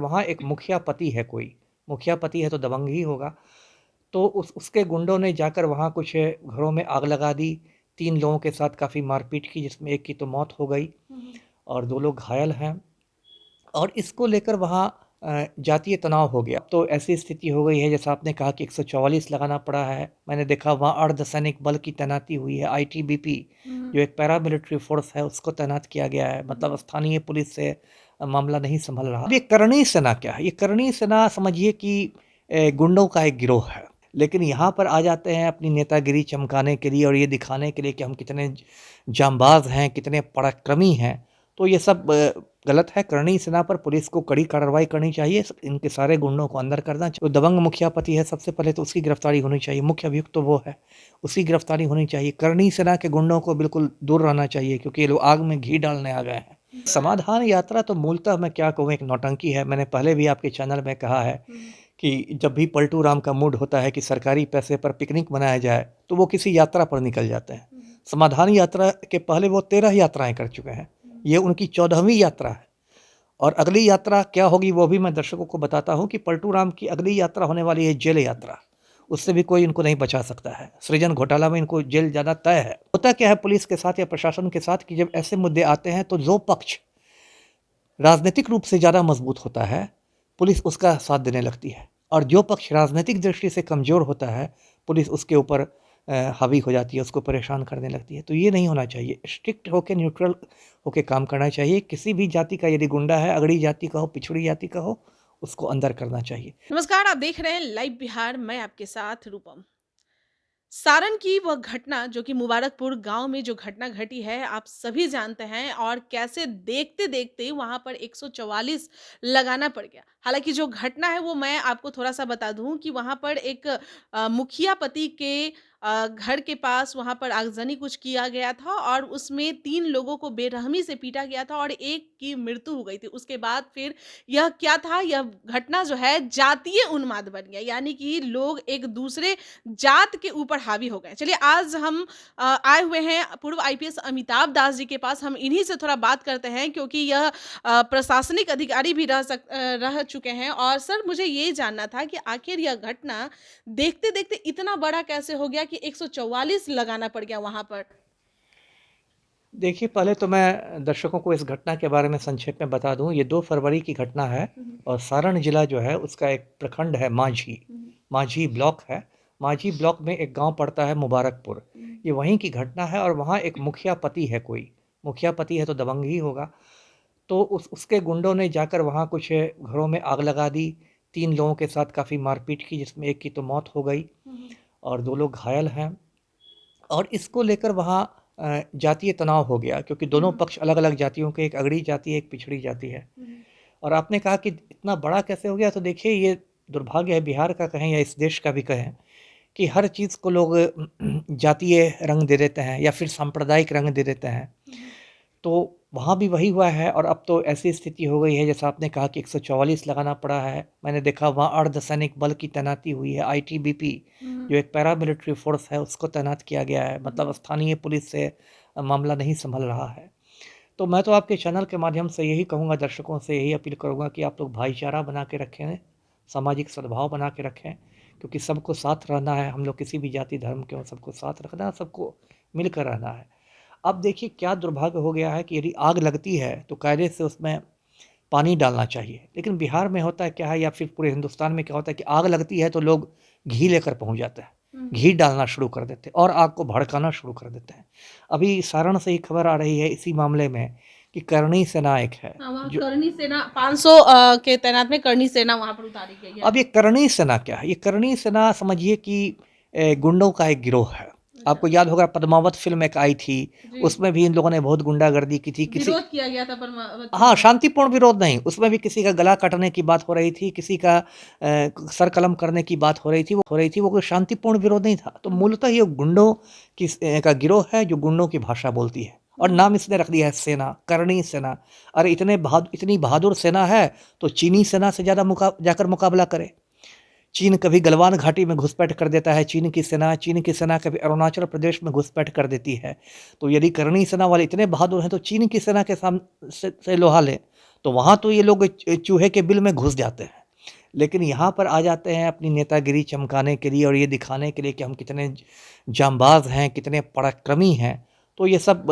वहाँ एक मुखिया पति है कोई, मुखिया पति है तो दबंग ही होगा। तो उसके गुंडों ने जाकर वहाँ कुछ घरों में आग लगा दी, 3 लोगों के साथ काफ़ी मारपीट की जिसमें एक की तो मौत हो गई और 2 लोग घायल हैं। और इसको लेकर वहाँ जातीय तनाव हो गया। तो ऐसी स्थिति हो गई है जैसा आपने कहा कि 144 लगाना पड़ा है। मैंने देखा वहाँ अर्धसैनिक बल की तैनाती हुई है, आईटीबीपी जो एक पैरामिलिट्री फोर्स है उसको तैनात किया गया है। मतलब स्थानीय पुलिस से मामला नहीं संभल रहा। अब ये करणी सेना क्या है? ये करणी सेना समझिए कि गुंडों का एक गिरोह है। लेकिन यहाँ पर आ जाते हैं अपनी नेतागिरी चमकाने के लिए और ये दिखाने के लिए कि हम कितने जांबाज हैं, कितने पराक्रमी हैं। तो ये सब गलत है। करणी सेना पर पुलिस को कड़ी कार्रवाई करनी चाहिए, इनके सारे गुंडों को अंदर करना चाहिए। तो दबंग मुखिया पति है, सबसे पहले तो उसकी गिरफ्तारी होनी चाहिए। मुख्य अभियुक्त तो वो है, उसकी गिरफ्तारी होनी चाहिए। करणी सेना के गुंडों को बिल्कुल दूर रहना चाहिए क्योंकि ये लोग आग में घी डालने आ गए हैं। समाधान यात्रा तो मूलतः मैं क्या कहूँ, एक नौटंकी है। मैंने पहले भी आपके चैनल में कहा है कि जब भी पलटू राम का मूड होता है कि सरकारी पैसे पर पिकनिक मनाया जाए तो वो किसी यात्रा पर निकल जाते हैं। समाधान यात्रा के पहले वो 13 यात्राएं कर चुके हैं, ये उनकी 14वीं यात्रा है। और अगली यात्रा क्या होगी वो भी मैं दर्शकों को बताता हूँ कि पलटू राम की अगली यात्रा होने वाली है जेल यात्रा। उससे भी कोई इनको नहीं बचा सकता है। सृजन घोटाला में इनको जेल जाना तय है। होता क्या है पुलिस के साथ या प्रशासन के साथ कि जब ऐसे मुद्दे आते हैं तो जो पक्ष राजनीतिक रूप से ज़्यादा मजबूत होता है पुलिस उसका साथ देने लगती है, और जो पक्ष राजनीतिक दृष्टि से कमज़ोर होता है पुलिस उसके ऊपर हावी हो जाती है, उसको परेशान करने लगती है। तो ये नहीं होना चाहिए। स्ट्रिक्ट होकर न्यूट्रल होकर काम करना चाहिए। किसी भी जाति का यदि गुंडा है, अगड़ी जाति का हो, पिछड़ी जाति का हो, उसको अंदर करना चाहिए। नमस्कार, आप देख रहे हैं लाइव बिहार। मैं आपके साथ रूपम। सारण की वह घटना जो कि मुबारकपुर गांव में जो घटना घटी है, आप सभी जानते हैं और कैसे देखते-देखते वहां पर 144 लगाना पड़ गया। हालांकि जो घटना है वो मैं आपको थोड़ा-सा बता दूं कि वहां पर एक मुखिया पति के घर के पास वहां पर आगजनी कुछ किया गया था और उसमें 3 लोगों को बेरहमी से पीटा गया था और एक की मृत्यु हो गई थी। उसके बाद फिर यह क्या था, यह घटना जो है जातीय उन्माद बन गया, यानी कि लोग एक दूसरे जात के ऊपर हावी हो गए। चलिए आज हम आए हुए हैं पूर्व आईपीएस अमिताभ दास जी के पास। हम इन्हीं से थोड़ा बात करते हैं क्योंकि यह प्रशासनिक अधिकारी भी रह चुके हैं। और सर मुझे ये जानना था कि आखिर यह घटना देखते-देखते इतना बड़ा कैसे हो गया कि 144 लगाना पड़ गया वहाँ पर? देखिए, पहले तो मैं दर्शकों को इस घटना के बारे में संक्षेप में बता दूं। ये 2 फरवरी की घटना है और सारण जिला जो है उसका एक प्रखंड है माझी, माझी ब्लॉक है। माझी ब्लॉक में एक गांव पड़ता है मुबारकपुर। ये वहीं की घटना है और वहाँ एक मुखिया पति है कोई, मुखिया पति है तो दबंग ही होगा। तो उसके गुंडों ने जाकर वहाँ कुछ घरों में आग लगा दी, 3 लोगों के साथ काफ़ी मारपीट की जिसमें एक की तो मौत हो गई और 2 लोग घायल हैं। और इसको लेकर वहाँ जातीय तनाव हो गया क्योंकि दोनों पक्ष अलग-अलग जातियों के, एक अगड़ी जाति है, एक पिछड़ी जाति है। और आपने कहा कि इतना बड़ा कैसे हो गया, तो देखिए ये दुर्भाग्य है बिहार का कहें या इस देश का भी कहें कि हर चीज़ को लोग जातीय रंग दे देते हैं या फिर सांप्रदायिक रंग दे देते हैं। तो वहाँ भी वही हुआ है और अब तो ऐसी स्थिति हो गई है जैसा आपने कहा कि 144 लगाना पड़ा है। मैंने देखा वहाँ अर्धसैनिक बल की तैनाती हुई है, आईटीबीपी जो एक पैरामिलिट्री फोर्स है उसको तैनात किया गया है। मतलब स्थानीय पुलिस से मामला नहीं संभल रहा है। तो मैं तो आपके चैनल के माध्यम से यही कहूँगा, दर्शकों से यही अपील करूँगा कि आप लोग भाईचारा बना के रखें, सामाजिक सद्भाव बना के रखें क्योंकि सबको साथ रहना है। हम लोग किसी भी जाति धर्म के हों, सबको साथ रखना है, सबको मिलकर रहना है। अब देखिए क्या दुर्भाग्य हो गया है कि यदि आग लगती है तो कायदे से उसमें पानी डालना चाहिए, लेकिन बिहार में होता है क्या है या फिर पूरे हिंदुस्तान में क्या होता है कि आग लगती है तो लोग घी लेकर पहुंच जाते हैं, घी डालना शुरू कर देते हैं और आग को भड़काना शुरू कर देते हैं। अभी सारण से ही खबर आ रही है इसी मामले में कि करणी सेना एक है हाँ, वहाँ जो। करनी सेना 500 के तैनात में करनी सेना वहाँ पर उतारी गई है। अब ये करणी सेना क्या है? ये करणी सेना समझिए कि गुंडों का एक गिरोह है। आपको याद होगा पद्मावत फ़िल्म एक आई थी, जी। उसमें भी इन लोगों ने बहुत गुंडागर्दी की थी। किसी विरोध किया गया था परमावत हाँ, में। शांतिपूर्ण विरोध नहीं, उसमें भी किसी का गला काटने की बात हो रही थी, किसी का सर कलम करने की बात हो रही थी, वो कोई शांतिपूर्ण विरोध नहीं था। तो मूलतः ये गुंडों का गिरोह है जो गुंडों की भाषा बोलती है और नाम इसने रख दिया है सेना, करणी सेना। अरे इतनी बहादुर सेना है तो चीनी सेना से ज़्यादा जाकर मुकाबला करे। चीन कभी गलवान घाटी में घुसपैठ कर देता है, चीन की सेना कभी अरुणाचल प्रदेश में घुसपैठ कर देती है। तो यदि करणी सेना वाले इतने बहादुर हैं तो चीन की सेना के से लोहा लें। तो वहाँ तो ये लोग चूहे के बिल में घुस जाते हैं। लेकिन यहाँ पर आ जाते हैं अपनी नेतागिरी चमकाने के लिए और ये दिखाने के लिए कि हम कितने जांबाज़ हैं, कितने पराक्रमी हैं। तो ये सब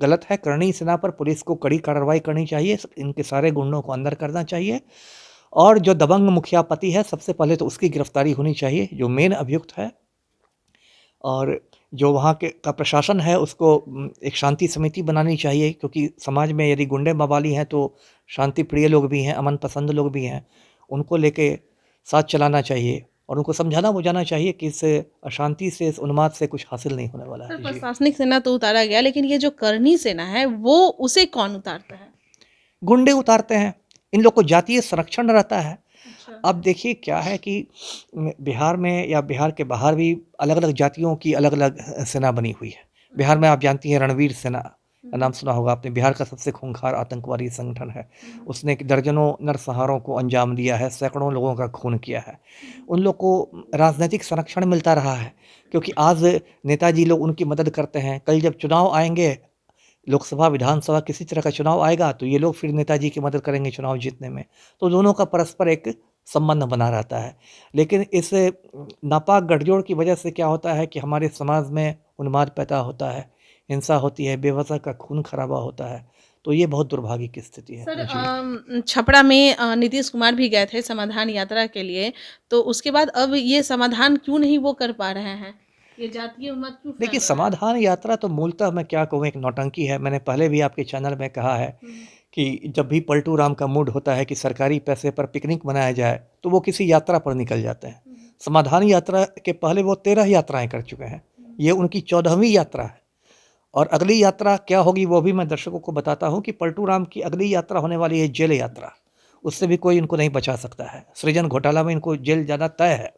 गलत है। करनी सेना पर पुलिस को कड़ी कार्रवाई करनी चाहिए, इनके सारे गुंडों को अंदर करना चाहिए और जो दबंग मुखियापति है, सबसे पहले तो उसकी गिरफ्तारी होनी चाहिए, जो मेन अभियुक्त है। और जो वहाँ के का प्रशासन है उसको एक शांति समिति बनानी चाहिए, क्योंकि समाज में यदि गुंडे मवाली हैं तो शांति प्रिय लोग भी हैं, अमन पसंद लोग भी हैं। उनको लेके साथ चलाना चाहिए और उनको समझाना-बुझाना चाहिए कि इस अशांति से, इस उन्माद से कुछ हासिल नहीं होने वाला सर है। जी। प्रशासनिक सेना तो उतारा गया, लेकिन ये जो करनी सेना है, वो उसे कौन उतारता है? गुंडे उतारते हैं, इन लोग को जातीय संरक्षण रहता है। अच्छा। अब देखिए क्या है कि बिहार में या बिहार के बाहर भी अलग-अलग जातियों की अलग-अलग सेना बनी हुई है। बिहार में आप जानती हैं रणवीर सेना का नाम सुना होगा आपने, बिहार का सबसे खूंखार आतंकवादी संगठन है। उसने दर्जनों नरसंहारों को अंजाम दिया है, सैकड़ों लोगों का खून किया है। उन लोग को राजनीतिक संरक्षण मिलता रहा है, क्योंकि आज नेताजी लोग उनकी मदद करते हैं। कल जब चुनाव आएँगे, लोकसभा, विधानसभा किसी तरह का चुनाव आएगा तो ये लोग फिर नेताजी की मदद करेंगे चुनाव जीतने में। तो दोनों का परस्पर एक संबंध बना रहता है। लेकिन इस नापाक गठजोड़ की वजह से क्या होता है कि हमारे समाज में उन्माद पैदा होता है, हिंसा होती है, बेवजह का खून-खराबा होता है। तो ये बहुत दुर्भाग्य की स्थिति है। सर जी। छपरा में नीतीश कुमार भी गए थे समाधान यात्रा के लिए, तो उसके बाद अब ये समाधान क्यों नहीं वो कर पा रहे हैं? ये जातीय मत क्यों फैल देखिए, रहा है? समाधान यात्रा तो मूलतः मैं क्या कहूँ, एक नौटंकी है। मैंने पहले भी आपके चैनल में कहा है हुँ, कि जब भी पलटू राम का मूड होता है कि सरकारी पैसे पर पिकनिक मनाया जाए, तो वो किसी यात्रा पर निकल जाते हैं। हुँ, समाधान यात्रा के पहले वो 13 यात्राएँ कर चुके हैं। हुँ। ये उनकी 14वीं यात्रा है और अगली यात्रा क्या होगी वो भी मैं दर्शकों को बताता हूँ कि पलटू राम की अगली यात्रा होने वाली है जेल यात्रा। उससे भी कोई इनको नहीं बचा सकता है। सृजन घोटाला में इनको जेल जाना तय है।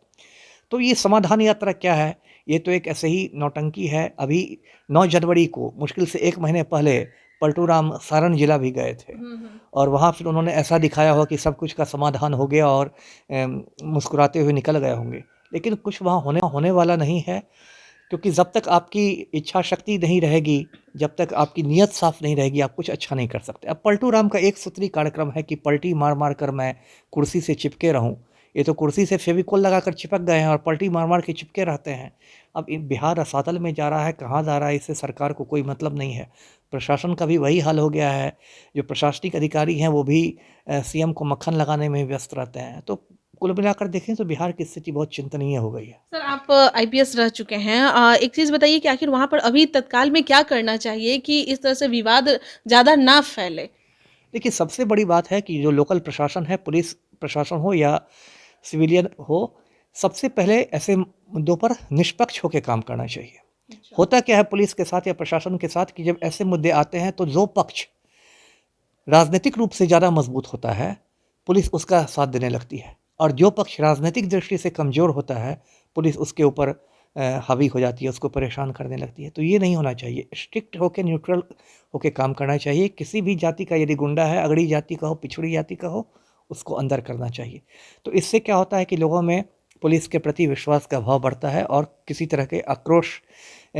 तो ये समाधान यात्रा क्या है? ये तो एक ऐसे ही नौटंकी है। अभी 9 जनवरी को मुश्किल से 1 महीने पहले पलटू राम सारण जिला भी गए थे हुँ, हुँ। और वहाँ फिर उन्होंने ऐसा दिखाया हो कि सब कुछ का समाधान हो गया और मुस्कुराते हुए निकल गए होंगे। लेकिन कुछ वहाँ होने होने वाला नहीं है, क्योंकि जब तक आपकी इच्छा शक्ति नहीं रहेगी, जब तक आपकी नीयत साफ़ नहीं रहेगी, आप कुछ अच्छा नहीं कर सकते। अब पलटू राम का एक सूत्री कार्यक्रम है कि पलटी मार-मार कर मैं कुर्सी से चिपके रहूँ। ये तो कुर्सी से फेविकोल लगाकर चिपक गए हैं और पलटी मार-मार के चिपके रहते हैं। अब इन बिहार रसातल में जा रहा है, कहाँ जा रहा है, इससे सरकार को कोई मतलब नहीं है। प्रशासन का भी वही हाल हो गया है। जो प्रशासनिक अधिकारी हैं, वो भी सीएम को मक्खन लगाने में व्यस्त रहते हैं। तो कुल मिलाकर देखें तो बिहार की स्थिति बहुत चिंतनीय हो गई है। सर आप आईपीएस रह चुके हैं। एक चीज़ बताइए कि आखिर वहाँ पर अभी तत्काल में क्या करना चाहिए कि इस तरह से विवाद ज़्यादा ना फैले? देखिए, सबसे बड़ी बात है कि जो लोकल प्रशासन है, पुलिस प्रशासन हो या सिविलियन हो, सबसे पहले ऐसे मुद्दों पर निष्पक्ष होके काम करना चाहिए। अच्छा। होता क्या है पुलिस के साथ या प्रशासन के साथ कि जब ऐसे मुद्दे आते हैं तो जो पक्ष राजनीतिक रूप से ज़्यादा मजबूत होता है, पुलिस उसका साथ देने लगती है और जो पक्ष राजनीतिक दृष्टि से कमज़ोर होता है, पुलिस उसके ऊपर हावी हो जाती है, उसको परेशान करने लगती है। तो ये नहीं होना चाहिए। स्ट्रिक्ट होके, न्यूट्रल होके काम करना चाहिए। किसी भी जाति का यदि गुंडा है, अगड़ी जाति का हो, पिछड़ी जाति का हो, उसको अंदर करना चाहिए। तो इससे क्या होता है कि लोगों में पुलिस के प्रति विश्वास का भाव बढ़ता है और किसी तरह के आक्रोश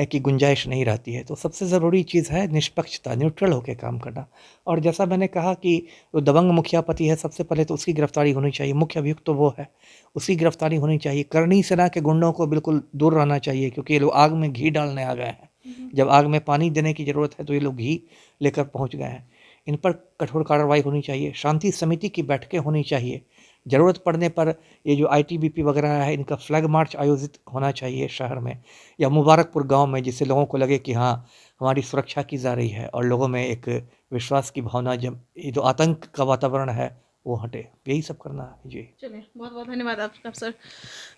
की गुंजाइश नहीं रहती है। तो सबसे ज़रूरी चीज़ है निष्पक्षता, न्यूट्रल होके काम करना। और जैसा मैंने कहा कि जो दबंग मुखियापति है, सबसे पहले तो उसकी गिरफ्तारी होनी चाहिए। मुख्य अभियुक्त तो वो है, उसकी गिरफ्तारी होनी चाहिए। करनी सेना के गुंडों को बिल्कुल दूर रहना चाहिए, क्योंकि ये लोग आग में घी डालने आ गए हैं। जब आग में पानी देने की ज़रूरत है तो ये लोग घी लेकर पहुँच गए हैं। इन पर कठोर कार्रवाई होनी चाहिए। शांति समिति की बैठकें होनी चाहिए। ज़रूरत पड़ने पर ये जो आईटीबीपी वगैरह है, इनका फ्लैग मार्च आयोजित होना चाहिए शहर में या मुबारकपुर गांव में, जिससे लोगों को लगे कि हाँ, हमारी सुरक्षा की जा रही है और लोगों में एक विश्वास की भावना, जब ये जो आतंक का वातावरण है वो हटे। यही सब करना है। जी। चलिए, बहुत-बहुत धन्यवाद आपका सर।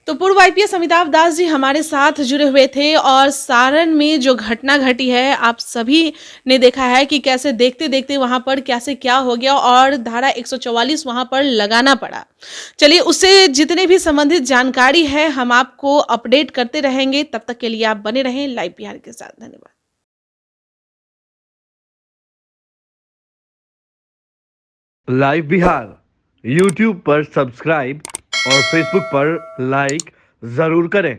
तो पूर्व आईपीएस अमिताभ दास जी हमारे साथ जुड़े हुए थे और सारण में जो घटना घटी है, आप सभी ने देखा है कि कैसे देखते-देखते वहाँ पर कैसे क्या हो गया और धारा 144 वहाँ पर लगाना पड़ा। चलिए, उससे जितने भी संबंधित जानकारी है, हम आपको अपडेट करते रहेंगे। तब तक के लिए आप बने रहें लाइव बिहार के साथ। धन्यवाद। लाइव बिहार यूट्यूब पर सब्सक्राइब और फेसबुक पर लाइक जरूर करें।